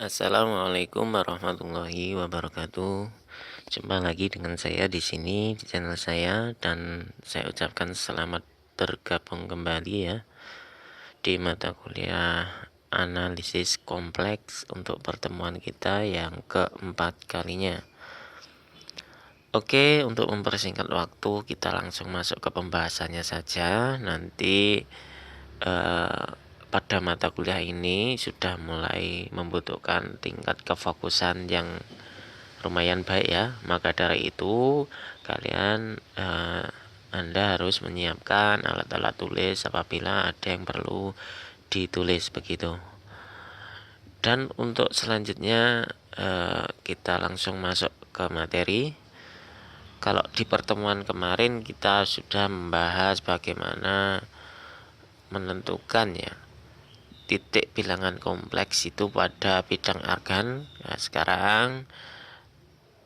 Assalamualaikum warahmatullahi wabarakatuh. Jumpa lagi dengan saya di sini di channel saya, dan saya ucapkan selamat bergabung kembali ya di mata kuliah analisis kompleks untuk pertemuan kita yang keempat kalinya. Oke, untuk mempersingkat waktu kita langsung masuk ke pembahasannya saja. Nanti pada mata kuliah ini sudah mulai membutuhkan tingkat kefokusan yang lumayan baik ya. Maka dari itu kalian Anda harus menyiapkan alat-alat tulis apabila ada yang perlu ditulis begitu. Dan untuk selanjutnya kita langsung masuk ke materi. Kalau di pertemuan kemarin kita sudah membahas bagaimana menentukan ya titik bilangan kompleks itu pada bidang argan. Nah, sekarang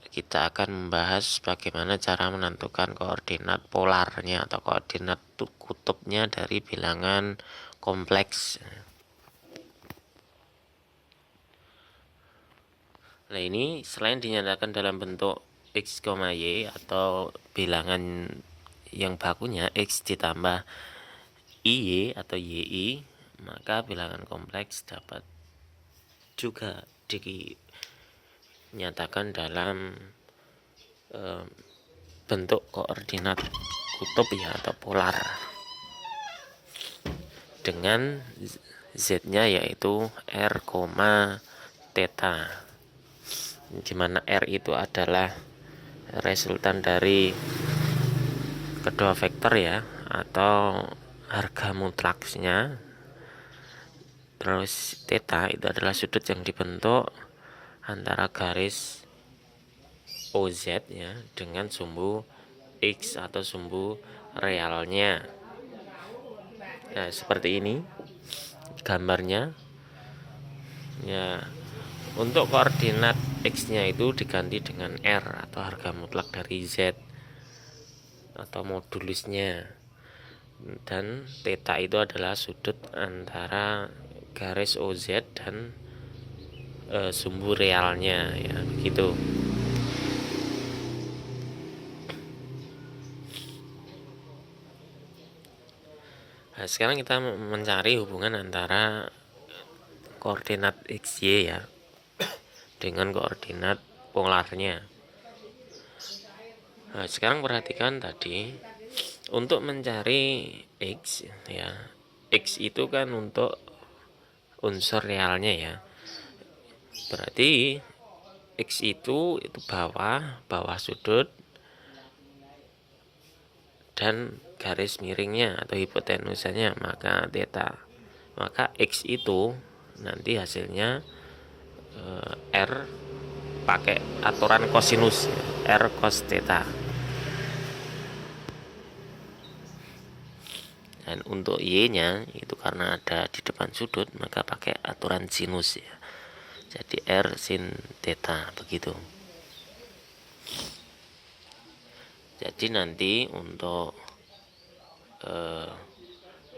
kita akan membahas bagaimana cara menentukan koordinat polarnya atau koordinat kutubnya dari bilangan kompleks. Nah, ini selain dinyatakan dalam bentuk x, y atau bilangan yang bakunya x ditambah iy atau yi, maka bilangan kompleks dapat juga dinyatakan dalam bentuk koordinat kutub ya atau polar dengan z-nya yaitu r, theta, dimana r itu adalah resultan dari kedua vektor ya atau harga mutlaknya. Terus theta itu adalah sudut yang dibentuk antara garis OZ ya dengan sumbu X atau sumbu realnya. Nah, seperti ini gambarnya. Ya, untuk koordinat X-nya itu diganti dengan R atau harga mutlak dari Z atau modulusnya. Dan theta itu adalah sudut antara garis OZ dan sumbu realnya ya begitu. Nah, sekarang kita mencari hubungan antara koordinat XY ya dengan koordinat polarnya. Nah, sekarang perhatikan tadi untuk mencari X ya. X itu kan untuk unsur realnya ya. Berarti X itu bawah sudut dan garis miringnya atau hipotenusanya, maka theta. Maka X itu nanti hasilnya R pakai aturan kosinus R cos theta. Dan untuk Y-nya itu karena ada di depan sudut maka pakai aturan sinus ya. Jadi R sin theta begitu. Jadi nanti untuk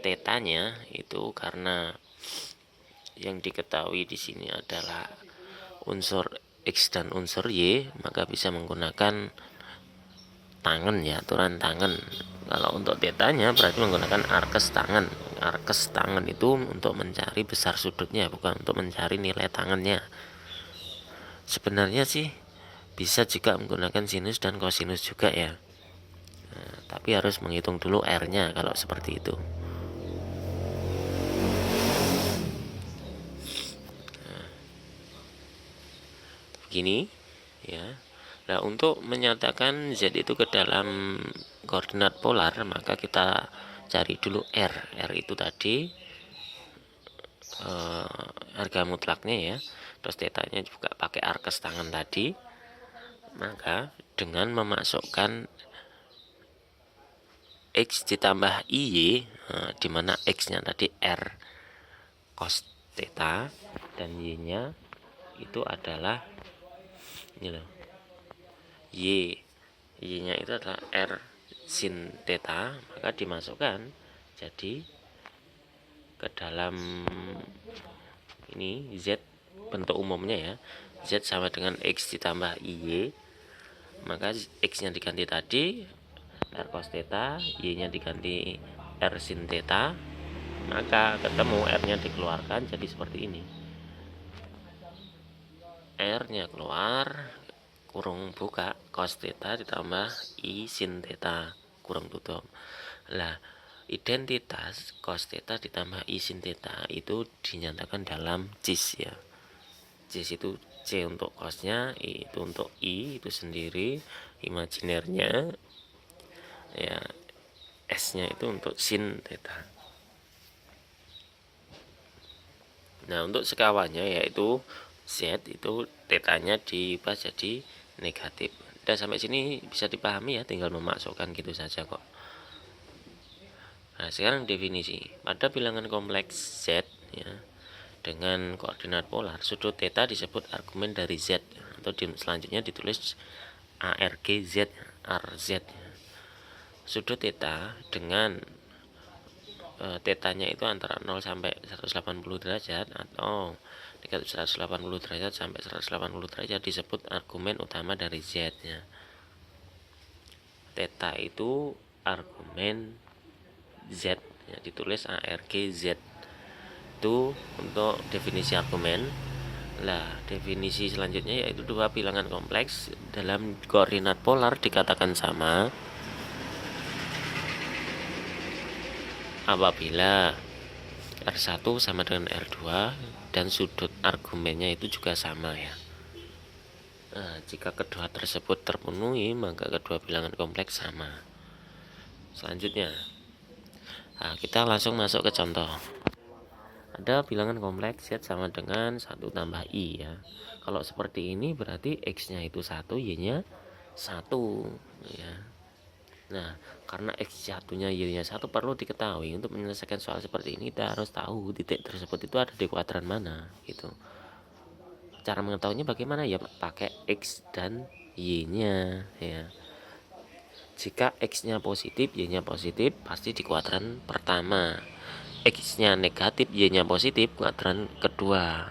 tetanya itu karena yang diketahui di sini adalah unsur X dan unsur Y, maka bisa menggunakan tangan ya, aturan tangan. Kalau untuk tetanya berarti menggunakan arkes tangan. Arkes tangan itu untuk mencari besar sudutnya, bukan untuk mencari nilai tangannya. Sebenarnya sih bisa juga menggunakan sinus dan kosinus juga ya. Nah, tapi harus menghitung dulu R-nya kalau seperti itu. Nah, begini ya. Nah, untuk menyatakan Z itu ke dalam koordinat polar, maka kita cari dulu R. R itu tadi harga mutlaknya ya. Terus tetanya juga pakai arkes tangan tadi. Maka dengan memasukkan X ditambah IY, di mana X-nya tadi R cos theta dan Y-nya itu adalah ini loh. Y-nya itu adalah R sin theta, maka dimasukkan jadi ke dalam ini Z bentuk umumnya ya, Z sama dengan X ditambah IY, maka X nya diganti tadi R cos theta, Y nya diganti R sin theta, maka ketemu R nya dikeluarkan jadi seperti ini. R nya keluar, kurung buka, cos theta ditambah I sin theta, kurung tutup. Lah, identitas cos theta ditambah I sin theta itu dinyatakan dalam cis ya. Cis itu C untuk cosnya, I itu untuk I itu sendiri, imajinernya ya, S nya itu untuk sin theta. Nah, untuk sekawannya yaitu Z itu tetanya diubah jadi negatif. Dan sampai sini bisa dipahami ya, tinggal memasukkan gitu saja kok. Nah, sekarang definisi. Pada bilangan kompleks Z ya, dengan koordinat polar, sudut theta disebut argumen dari Z, atau selanjutnya ditulis ARGZ, RZ. Sudut theta dengan tetanya itu antara 0 sampai 180 derajat atau negatif 180 derajat sampai 180 derajat disebut argumen utama dari Z nya. Theta itu argumen Z ya, ditulis ARGZ itu untuk definisi argumen. Lah, definisi selanjutnya yaitu dua bilangan kompleks dalam koordinat polar dikatakan sama apabila R1 sama dengan R2 dan sudut argumennya itu juga sama ya. Nah, jika kedua tersebut terpenuhi maka kedua bilangan kompleks sama. Selanjutnya, nah, kita langsung masuk ke contoh. Ada bilangan kompleks Z sama dengan 1 tambah I ya. Kalau seperti ini berarti X nya itu 1, Y nya 1 ya. Nah, karena X satunya Y nya 1 perlu diketahui. Untuk menyelesaikan soal seperti ini kita harus tahu titik tersebut itu ada di kuadran mana gitu. Cara mengetahuinya bagaimana ya, pakai X dan Y nya ya. Jika X nya positif, Y nya positif, pasti di kuadran pertama. X nya negatif, Y nya positif, kuadran kedua.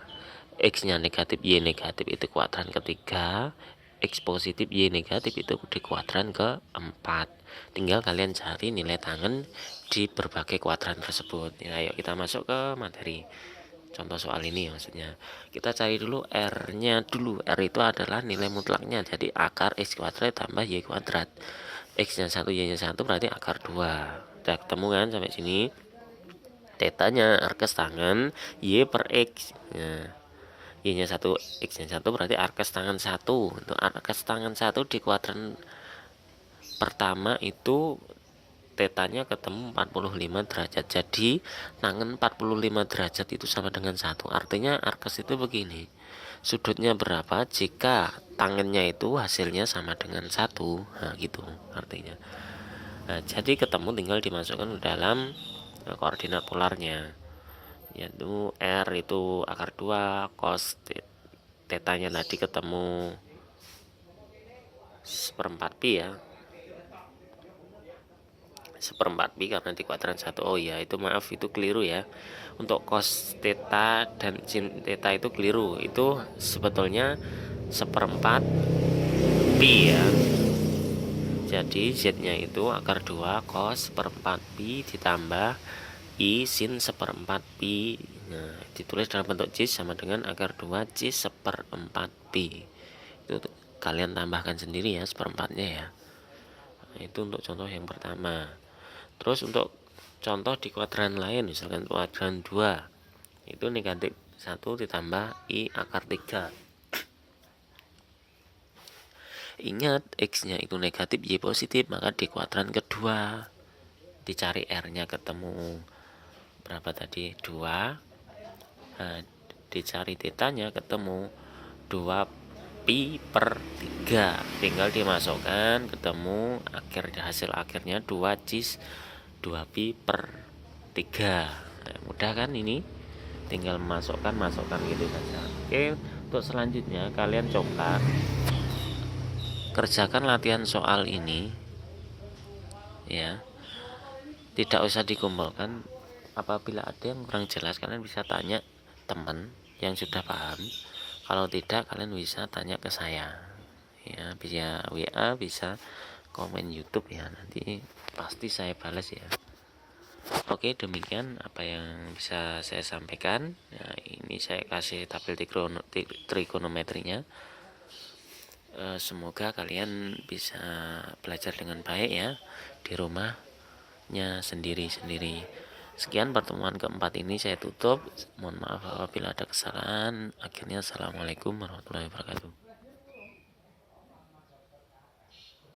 X nya negatif, Y negatif itu kuadran ketiga. X positif, Y negatif itu di kuadran keempat. Tinggal kalian cari nilai tangen di berbagai kuadran tersebut ya. Ayo kita masuk ke materi contoh soal ini. Maksudnya kita cari dulu R nya dulu. R itu adalah nilai mutlaknya, jadi akar X kuadrat tambah Y kuadrat. X nya 1, Y nya 1 berarti akar 2. Udah ketemu kan sampai sini. Tetanya arkes tangan Y per X ya. Y nya 1, X nya 1 berarti arkes tangan 1. Untuk arkes tangan 1 di kuadran pertama itu tetanya ketemu 45 derajat. Jadi tangan 45 derajat itu sama dengan 1. Artinya arkes itu begini. Sudutnya berapa jika tangannya itu hasilnya sama dengan 1. Nah, gitu artinya. Nah, jadi ketemu tinggal dimasukkan dalam koordinat polarnya. Yaitu R itu akar 2 cos tetanya tadi ketemu seperempat pi ya. Seperempat pi karena di kuadran 1. Oh ya, itu maaf, itu keliru ya. Untuk cos theta dan sin theta itu keliru. Itu sebetulnya seperempat pi ya. Jadi Z nya itu akar 2 cos seperempat pi ditambah I sin seperempat pi. Nah, ditulis dalam bentuk cis sama dengan akar 2 cis seperempat pi. Itu kalian tambahkan sendiri ya seperempatnya ya. Nah, itu untuk contoh yang pertama. Terus untuk contoh di kuadran lain, misalkan kuadran 2 itu negatif 1 ditambah I akar 3. Ingat X nya itu negatif, Y positif, maka di kuadran kedua dicari R nya ketemu berapa tadi, 2. Nah, dicari tetanya ketemu 2 pi per 3, tinggal dimasukkan ketemu hasil akhirnya 2 cis 2 pi per 3. Nah, mudah kan ini, tinggal masukkan gitu saja. Oke, untuk selanjutnya kalian coba kerjakan latihan soal ini ya, tidak usah dikumpulkan. Apabila ada yang kurang jelas kalian bisa tanya teman yang sudah paham. Kalau tidak, kalian bisa tanya ke saya ya, via WA, bisa komen YouTube ya, nanti pasti saya balas ya. Oke, demikian apa yang bisa saya sampaikan. Nah, ini saya kasih tabel trigonometrinya. Semoga kalian bisa belajar dengan baik ya di rumahnya sendiri-sendiri. Sekian pertemuan keempat ini saya tutup. Mohon maaf apabila ada kesalahan. Akhirnya assalamualaikum warahmatullahi wabarakatuh.